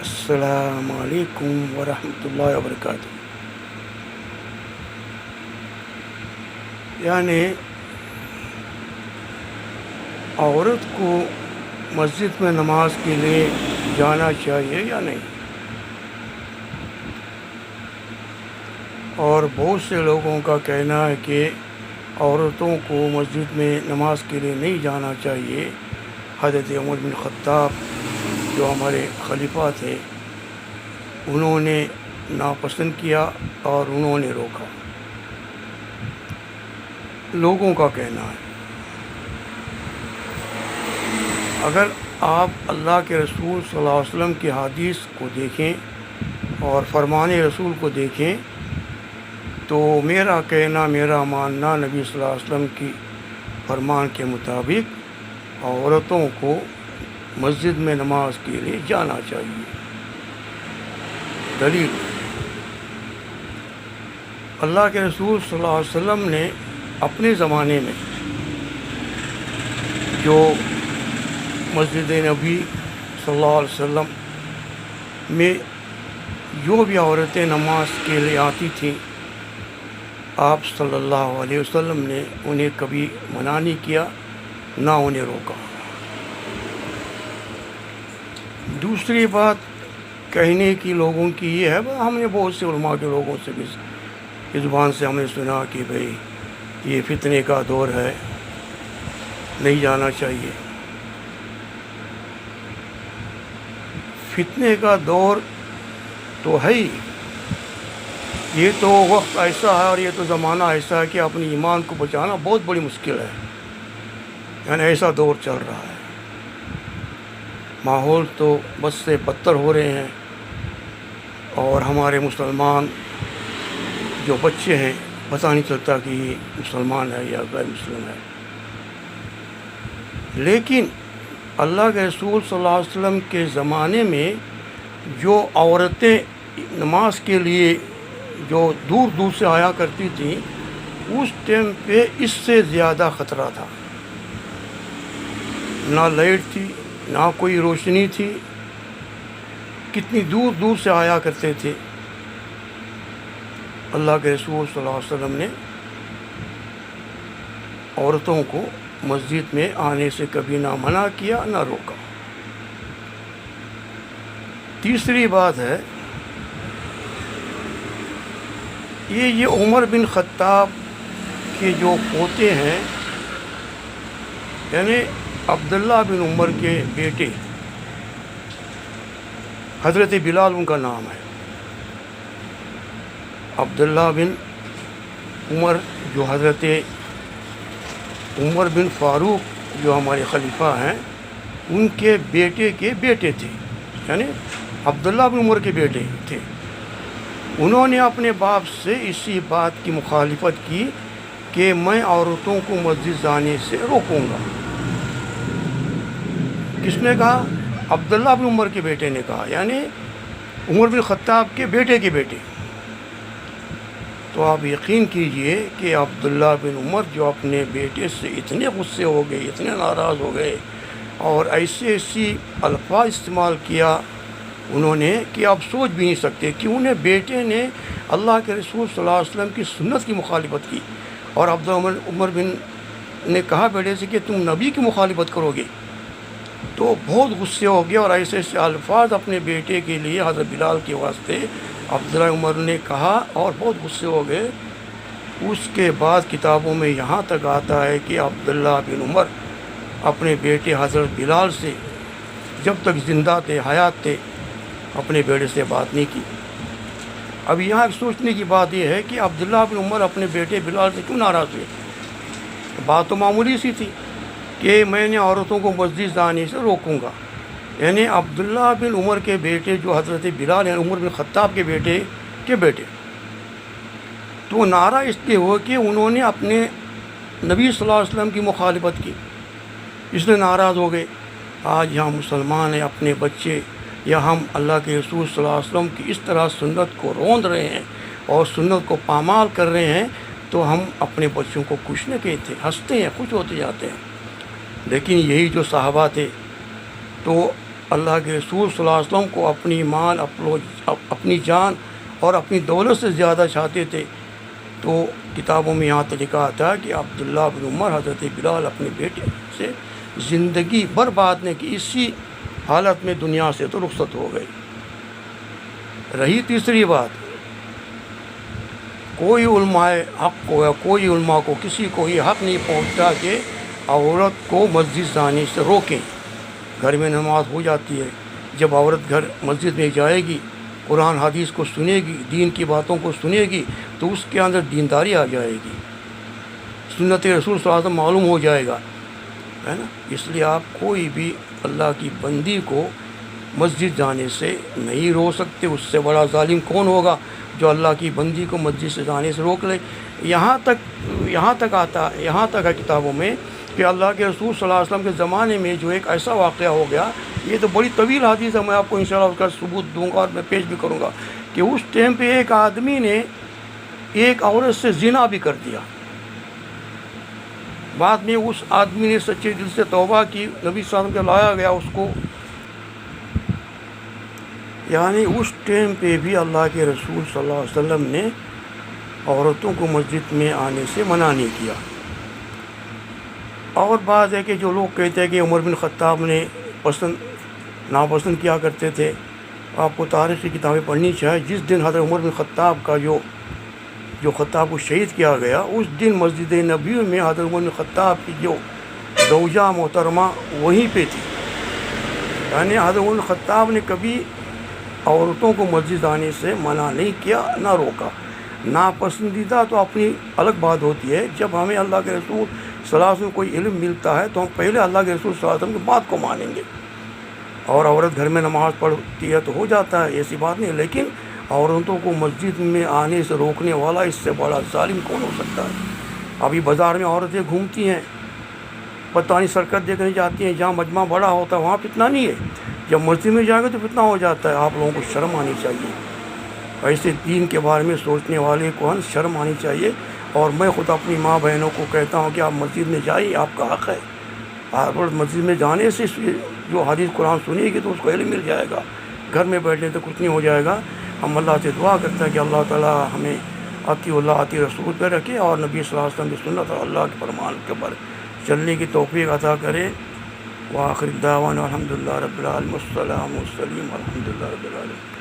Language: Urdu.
السلام علیکم ورحمۃ اللہ وبرکاتہ۔ یعنی عورت کو مسجد میں نماز کے لیے جانا چاہیے یا نہیں؟ اور بہت سے لوگوں کا کہنا ہے کہ عورتوں کو مسجد میں نماز کے لیے نہیں جانا چاہیے۔ حضرت عمر بن خطاب جو ہمارے خلیفہ تھے، انہوں نے ناپسند کیا اور انہوں نے روکا۔ لوگوں کا کہنا ہے اگر آپ اللہ کے رسول صلی اللہ علیہ وسلم کی حدیث کو دیکھیں اور فرمان رسول کو دیکھیں تو میرا کہنا، میرا ماننا نبی صلی اللہ علیہ وسلم کی فرمان کے مطابق عورتوں کو مسجد میں نماز کے لیے جانا چاہیے۔ دلیل: اللہ کے رسول صلی اللہ علیہ وسلم نے اپنے زمانے میں جو مسجد نبی صلی اللہ علیہ وسلم میں جو بھی عورتیں نماز کے لیے آتی تھیں، آپ صلی اللہ علیہ وسلم نے انہیں کبھی منع نہیں کیا، نہ انہیں روکا۔ دوسری بات کہنے کی لوگوں کی یہ ہے، ہم نے بہت سے علماء کے لوگوں سے بھی اس زبان سے ہم نے سنا کہ بھئی یہ فتنے کا دور ہے، نہیں جانا چاہیے۔ فتنے کا دور تو ہے ہی، یہ تو وقت ایسا ہے اور یہ تو زمانہ ایسا ہے کہ اپنی ایمان کو بچانا بہت بڑی مشکل ہے۔ یعنی ایسا دور چل رہا ہے، ماحول تو بد سے بدتر ہو رہے ہیں، اور ہمارے مسلمان جو بچے ہیں پتہ نہیں چلتا کہ یہ مسلمان ہے یا غیر مسلم ہے۔ لیکن اللہ کے رسول صلی اللہ علیہ وسلم کے زمانے میں جو عورتیں نماز کے لیے جو دور دور سے آیا کرتی تھیں، اس ٹائم پہ اس سے زیادہ خطرہ تھا۔ نہ لائٹ تھی، نہ کوئی روشنی تھی، کتنی دور دور سے آیا کرتے تھے۔ اللہ کے رسول صلی اللہ علیہ وسلم نے عورتوں کو مسجد میں آنے سے کبھی نہ منع کیا، نہ روکا۔ تیسری بات ہے یہ عمر بن خطاب کے جو پوتے ہیں، یعنی عبداللہ بن عمر کے بیٹے، حضرت بلال ان کا نام ہے۔ عبداللہ بن عمر جو حضرت عمر بن فاروق جو ہمارے خلیفہ ہیں، ان کے بیٹے تھے، یعنی عبداللہ بن عمر کے بیٹے تھے۔ انہوں نے اپنے باپ سے اسی بات کی مخالفت کی کہ میں عورتوں کو مسجد جانے سے روکوں گا۔ کس نے کہا؟ عبداللہ بن عمر کے بیٹے نے کہا، یعنی عمر بن خطاب کے بیٹے۔ تو آپ یقین کیجئے کہ عبداللہ بن عمر جو اپنے بیٹے سے اتنے غصے ہو گئے، اتنے ناراض ہو گئے، اور ایسی الفاظ استعمال کیا انہوں نے کہ آپ سوچ بھی نہیں سکتے کہ انہیں بیٹے نے اللہ کے رسول صلی اللہ علیہ وسلم کی سنت کی مخالفت کی، اور عبداللہ عمر بن نے کہا بیٹے سے کہ تم نبی کی مخالفت کرو گے۔ تو بہت غصے ہو گیا، اور ایسے الفاظ اپنے بیٹے کے لیے حضرت بلال کے واسطے عبداللہ عمر نے کہا، اور بہت غصے ہو گئے۔ اس کے بعد کتابوں میں یہاں تک آتا ہے کہ عبداللہ بن عمر اپنے بیٹے حضرت بلال سے جب تک زندہ تھے، حیات تھے، اپنے بیٹے سے بات نہیں کی۔ اب یہاں سوچنے کی بات یہ ہے کہ عبداللہ بن عمر اپنے بیٹے بلال سے کیوں ناراض ہوئے؟ بات تو معمولی سی تھی کہ میں نے عورتوں کو مسجد جانے سے روکوں گا۔ یعنی عبداللہ بن عمر کے بیٹے جو حضرت بلال ہیں، عمر بن خطاب کے بیٹے تو نعرہ اس لیے ہوا کہ انہوں نے اپنے نبی صلی اللہ علیہ وسلم کی مخالفت کی، اس لیے ناراض ہو گئے۔ آج ہم مسلمان ہیں، اپنے بچے یا ہم اللہ کے رسول صلی اللہ علیہ وسلم کی اس طرح سنت کو روند رہے ہیں اور سنت کو پامال کر رہے ہیں، تو ہم اپنے بچوں کو خوش نہ کہتے، ہنستے ہیں، خوش ہوتے جاتے ہیں۔ لیکن یہی جو صحابہ تھے تو اللہ کے رسول صلی اللہ علیہ وسلم کو اپنی مال اپنی جان اور اپنی دولت سے زیادہ چاہتے تھے، تو کتابوں میں یہاں تک لکھا تھا کہ عبداللہ بن عمر حضرت بلال اپنے بیٹے سے زندگی بھر بات نے کی، اسی حالت میں دنیا سے تو رخصت ہو گئی۔ رہی تیسری بات، کوئی علماء حق کو یا کوئی علماء کو کسی کو یہ حق نہیں پہنچتا کہ عورت کو مسجد جانے سے روکیں۔ گھر میں نماز ہو جاتی ہے، جب عورت گھر مسجد میں جائے گی، قرآن حدیث کو سنے گی، دین کی باتوں کو سنے گی، تو اس کے اندر دینداری آ جائے گی، سنت رسول صلی اللہ علیہ وسلم معلوم ہو جائے گا، ہے نا۔ اس لیے آپ کوئی بھی اللہ کی بندی کو مسجد جانے سے نہیں روک سکتے۔ اس سے بڑا ظالم کون ہوگا جو اللہ کی بندی کو مسجد سے جانے سے روک لے۔ یہاں تک ہے کتابوں میں کہ اللہ کے رسول صلی اللہ علیہ وسلم کے زمانے میں جو ایک ایسا واقعہ ہو گیا، یہ تو بڑی طویل حدیث ہے، میں آپ کو انشاءاللہ اس کا ثبوت دوں گا اور میں پیش بھی کروں گا، کہ اس ٹائم پہ ایک آدمی نے ایک عورت سے زنا بھی کر دیا۔ بعد میں اس آدمی نے سچے دل سے توبہ کی، نبی صلی اللہ علیہ وسلم کے لایا گیا اس کو۔ یعنی اس ٹائم پہ بھی اللہ کے رسول صلی اللہ علیہ وسلم نے عورتوں کو مسجد میں آنے سے منع نہیں کیا۔ اور بات ہے کہ جو لوگ کہتے ہیں کہ عمر بن خطاب نے ناپسند کیا کرتے تھے، آپ کو تاریخ کی کتابیں پڑھنی چاہیے۔ جس دن حضرت عمر بن خطاب کا جو خطاب کو شہید کیا گیا، اس دن مسجد نبی میں حضرت عمر بن خطاب کی جو زوجہ محترمہ وہیں پہ تھی۔ یعنی حضرت عمر بن خطاب نے کبھی عورتوں کو مسجد آنے سے منع نہیں کیا، نہ روکا۔ ناپسندیدہ تو اپنی الگ بات ہوتی ہے، جب ہمیں اللہ کے رسول صلی اللہ علیہ وسلم کوئی علم ملتا ہے تو ہم پہلے اللہ کے رسول صلی اللہ علیہ وسلم کی بات کو مانیں گے۔ اور عورت گھر میں نماز پڑھتی ہے تو ہو جاتا ہے، ایسی بات نہیں، لیکن عورتوں کو مسجد میں آنے سے روکنے والا اس سے بڑا ظالم کون ہو سکتا ہے؟ ابھی بازار میں عورتیں گھومتی ہیں، پتہ نہیں سرکت دیکھنے جاتی ہیں، جہاں مجمع بڑا ہوتا ہے وہاں فتنہ نہیں ہے، جب مسجد میں جائیں گے تو فتنہ ہو جاتا ہے۔ آپ لوگوں کو شرم آنی چاہیے، ایسے دین کے بارے میں سوچنے والے کو شرم آنی چاہیے۔ اور میں خود اپنی ماں بہنوں کو کہتا ہوں کہ آپ مسجد میں جائیں، آپ کا حق ہے۔ آپ مسجد میں جانے سے جو حدیث قرآن سنیے گی تو اس کو علم مل جائے گا، گھر میں بیٹھنے تو کچھ نہیں ہو جائے گا۔ ہم اللہ سے دعا کرتے ہیں کہ اللہ تعالیٰ ہمیں اطیع اللہ اطیع رسول پہ رکھے اور نبی صلی اللہ علیہ وسلم کی سنت اور اللہ کے فرمان کے پر چلنے کی توفیق عطا کرے۔ وآخر دعوانا الحمدللہ رب العالمین، والسلام والسلام الحمدللہ رب العالمین۔